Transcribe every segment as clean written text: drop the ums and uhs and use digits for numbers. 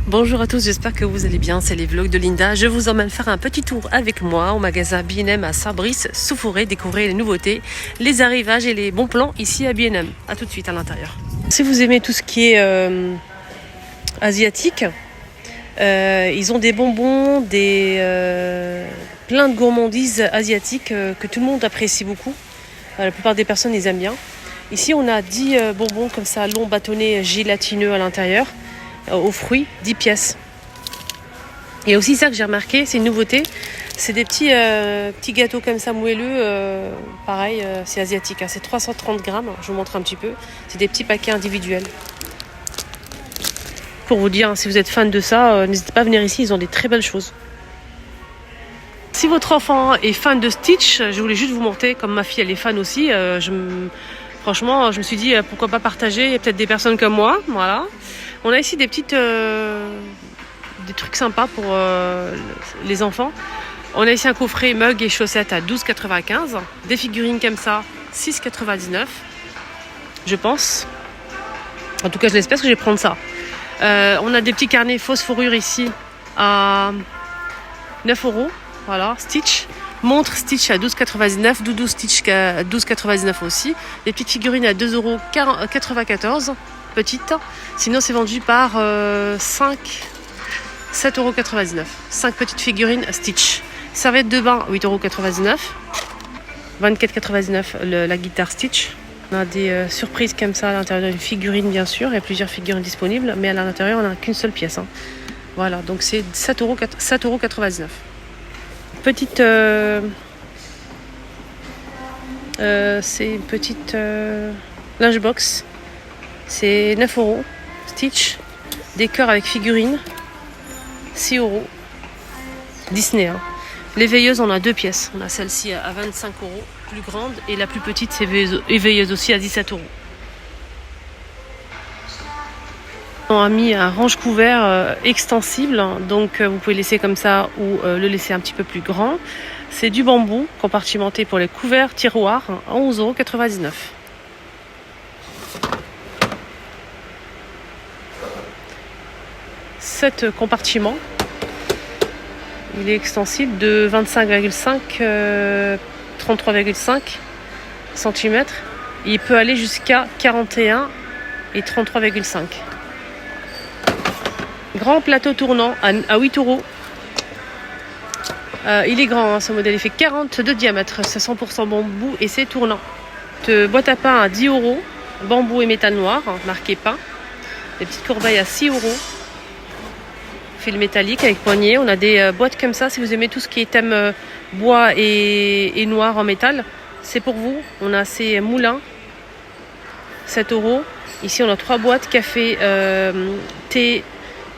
Bonjour à tous, j'espère que vous allez bien, c'est les vlogs de Linda. Je vous emmène faire un petit tour avec moi au magasin B&M à Saint-Brice-sous-Forêt, découvrir les nouveautés, les arrivages et les bons plans ici à B&M. A tout de suite à l'intérieur. Si vous aimez tout ce qui est asiatique, ils ont des bonbons, plein de gourmandises asiatiques que tout le monde apprécie beaucoup. La plupart des personnes les aiment bien. Ici on a 10 bonbons comme ça, longs, bâtonnets, gélatineux à l'intérieur. Aux fruits, 10 pièces. Et aussi ça que j'ai remarqué, c'est une nouveauté, c'est des petits gâteaux comme ça moelleux, pareil, c'est asiatique, hein, c'est 330 grammes, je vous montre un petit peu, c'est des petits paquets individuels. Pour vous dire, si vous êtes fan de ça, n'hésitez pas à venir ici, ils ont des très belles choses. Si votre enfant est fan de Stitch, je voulais juste vous montrer, comme ma fille elle est fan aussi, franchement je me suis dit pourquoi pas partager, il y a peut-être des personnes comme moi, voilà. On a ici des petites des trucs sympas pour les enfants. On a ici un coffret mug et chaussettes à 12,95. Des figurines comme ça, 6,99. Je pense. En tout cas, je l'espère que je vais prendre ça. On a des petits carnets fausse fourrure ici à 9 €. Voilà, Stitch. Montre Stitch à 12,99. Doudou Stitch à 12,99 aussi. Des petites figurines à 2,94 €. Petite. Sinon, c'est vendu par 7,99 €. 5 petites figurines Stitch. Serviette de bain, 8,99 €. 24,99 € la guitare Stitch. On a des surprises comme ça à l'intérieur d'une figurine, bien sûr. Il y a plusieurs figurines disponibles, mais à l'intérieur, on n'a qu'une seule pièce. Hein. Voilà, donc c'est 7,99 €. Petite. C'est une petite lunchbox. C'est 9 €. Stitch. Des cœurs avec figurines. 6 €. Disney. Hein. Les veilleuses, on a 2 pièces. On a celle-ci à 25 €, plus grande. Et la plus petite, c'est veilleuse aussi à 17 €. On a mis un range-couvert extensible. Donc vous pouvez laisser comme ça ou le laisser un petit peu plus grand. C'est du bambou compartimenté pour les couverts tiroirs à 11,99 €. 7 compartiments. Il est extensible de 25,5 33,5 cm. Il peut aller jusqu'à 41 et 33,5. Grand plateau tournant à 8 €. Il est grand, hein, ce modèle. Il fait 40 de diamètre. C'est 100% bambou et c'est tournant. Boîte à pain à 10 €. Bambou et métal noir, hein, marqué pain. Des petites corbeilles à 6 €. Fil métallique avec poignée. On a des boîtes comme ça. Si vous aimez tout ce qui est thème bois et noir en métal, c'est pour vous. On a ces moulins, 7 €. Ici, on a 3 boîtes café, thé,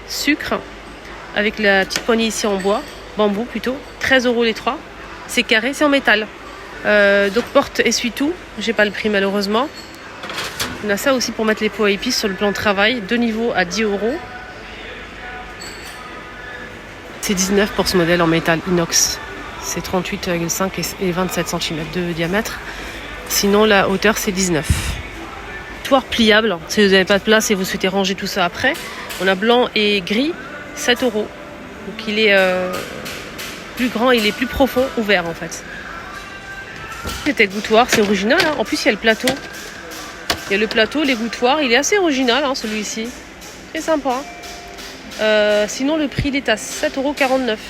sucre, avec la petite poignée ici en bois, bambou plutôt. 13 € les 3. C'est carré, c'est en métal. Donc porte essuie-tout. J'ai pas le prix malheureusement. On a ça aussi pour mettre les pots à épices sur le plan de travail. 2 niveaux à 10 €. C'est 19 pour ce modèle en métal inox. C'est 38,5 et 27 cm de diamètre. Sinon, la hauteur, c'est 19. Toit pliable, si vous n'avez pas de place et vous souhaitez ranger tout ça après. On a blanc et gris, 7 €. Donc il est plus grand, il est plus profond, ouvert en fait. C'était gouttoir, c'est original. Hein. En plus, il y a le plateau. Il y a le plateau, les gouttoirs. Il est assez original, hein, celui-ci. Très sympa. Sinon le prix il est à 7,49 €.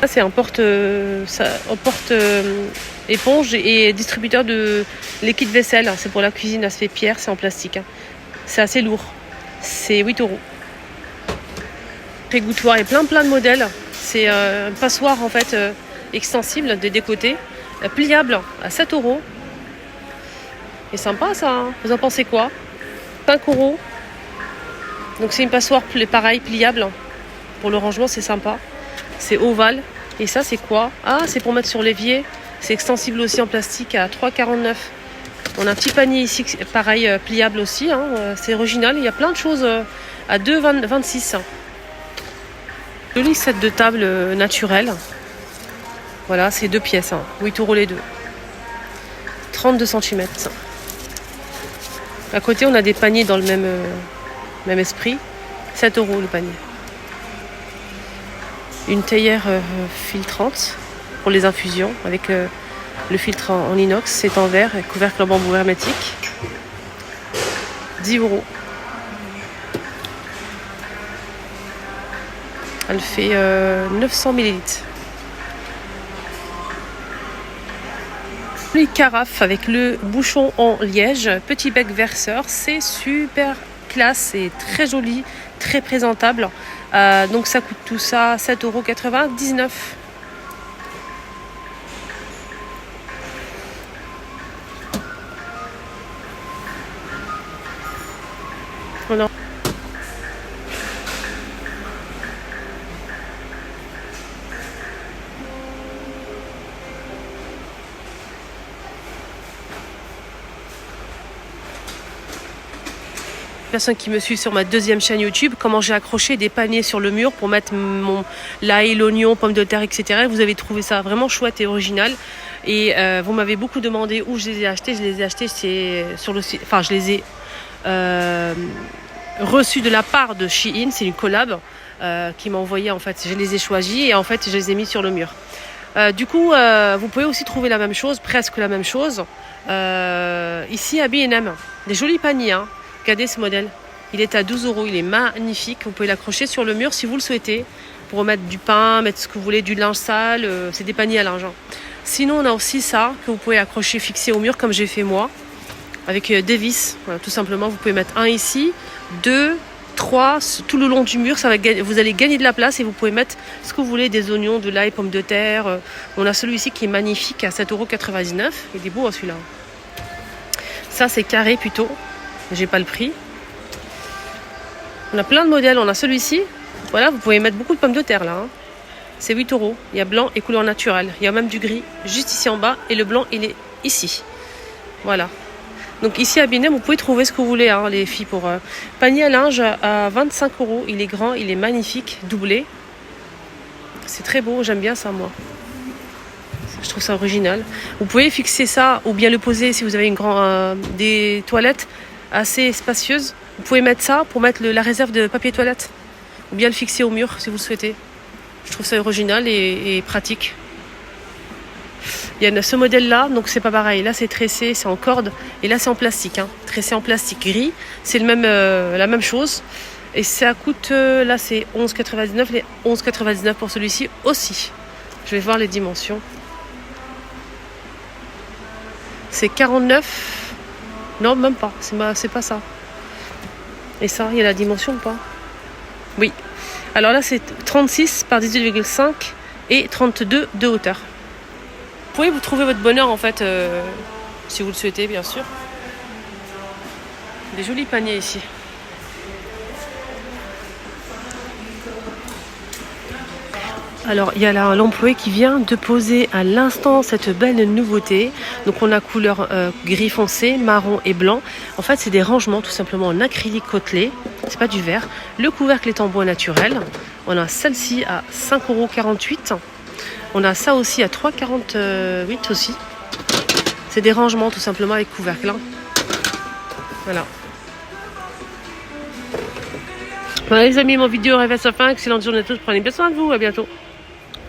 Ça c'est un porte éponge et distributeur de liquide vaisselle. C'est pour la cuisine aspect pierre, c'est en plastique. Hein. C'est assez lourd. C'est 8 €. Gouttoir et plein de modèles. C'est un passoire en fait extensible des côtés, pliable à 7 €. Et sympa ça. Hein. Vous en pensez quoi? 5 €. Donc c'est une passoire pareil, pliable. Pour le rangement, c'est sympa. C'est ovale. Et ça, c'est quoi? Ah, c'est pour mettre sur l'évier. C'est extensible aussi en plastique à 3,49 €. On a un petit panier ici, pareil, pliable aussi. Hein. C'est original. Il y a plein de choses à 2,26 €. Joli set de table naturel. Voilà, c'est 2 pièces. Hein. 8 € les deux. 32 cm. À côté, on a des paniers dans le même esprit. 7 € le panier. Une théière filtrante pour les infusions avec le filtre en inox, c'est en verre, couvercle en bambou hermétique. 10 €. Elle fait 900 ml. Une carafe avec le bouchon en liège, petit bec verseur, c'est super classe et très joli, très présentable. Donc ça coûte tout ça 7,99 €. Voilà. Personne qui me suit sur ma deuxième chaîne YouTube, comment j'ai accroché des paniers sur le mur pour mettre l'ail, l'oignon, pommes de terre, etc. Vous avez trouvé ça vraiment chouette et original. Et vous m'avez beaucoup demandé où je les ai achetés. Je les ai achetés sur le site. Enfin, je les ai reçus de la part de Shein. C'est une collab qui m'a envoyé. En fait, je les ai choisis et en fait, je les ai mis sur le mur. Du coup, vous pouvez aussi trouver la même chose, presque la même chose. Ici à B&M, des jolis paniers. Hein. Regardez ce modèle, il est à 12 €, il est magnifique. Vous pouvez l'accrocher sur le mur si vous le souhaitez, pour remettre du pain, mettre ce que vous voulez, du linge sale, c'est des paniers à linge. Hein. Sinon, on a aussi ça, que vous pouvez accrocher, fixer au mur, comme j'ai fait moi, avec des vis. Voilà, tout simplement, vous pouvez mettre un ici, 2, 3, tout le long du mur, vous allez gagner de la place et vous pouvez mettre ce que vous voulez, des oignons, de l'ail, pommes de terre. On a celui-ci qui est magnifique à 7,99 €, il est beau celui-là. Ça, c'est carré plutôt. J'ai pas le prix. On a plein de modèles. On a celui-ci. Voilà, vous pouvez mettre beaucoup de pommes de terre là. Hein. C'est 8 €. Il y a blanc et couleur naturelle. Il y a même du gris juste ici en bas. Et le blanc, il est ici. Voilà. Donc ici à B&M, vous pouvez trouver ce que vous voulez, hein, les filles. Pour panier à linge à 25 €. Il est grand, il est magnifique, doublé. C'est très beau. J'aime bien ça, moi. Je trouve ça original. Vous pouvez fixer ça ou bien le poser si vous avez des toilettes assez spacieuse. Vous pouvez mettre ça pour mettre la réserve de papier toilette ou bien le fixer au mur si vous le souhaitez. Je trouve ça original et pratique. Il y a ce modèle là, donc c'est pas pareil. Là c'est tressé, c'est en corde et là c'est en plastique. Hein. Tressé en plastique gris, c'est la même chose. Et ça coûte, là c'est 11,99 €, les 11,99 € pour celui-ci aussi. Je vais voir les dimensions. C'est 49. Non, même pas. C'est pas ça. Et ça, il y a la dimension ou pas? Oui. Alors là, c'est 36 par 18,5 et 32 de hauteur. Vous pouvez vous trouver votre bonheur, en fait, si vous le souhaitez, bien sûr. Des jolis paniers ici. Alors, il y a l'employé qui vient de poser à l'instant cette belle nouveauté. Donc, on a couleur gris foncé, marron et blanc. En fait, c'est des rangements tout simplement en acrylique côtelé. C'est pas du verre. Le couvercle est en bois naturel. On a celle-ci à 5,48 €. On a ça aussi à 3,48 € aussi. C'est des rangements tout simplement avec couvercle. Hein. Voilà. Voilà les amis, mon vidéo arrive à sa fin. Excellente journée à tous. Prenez bien soin de vous. À bientôt.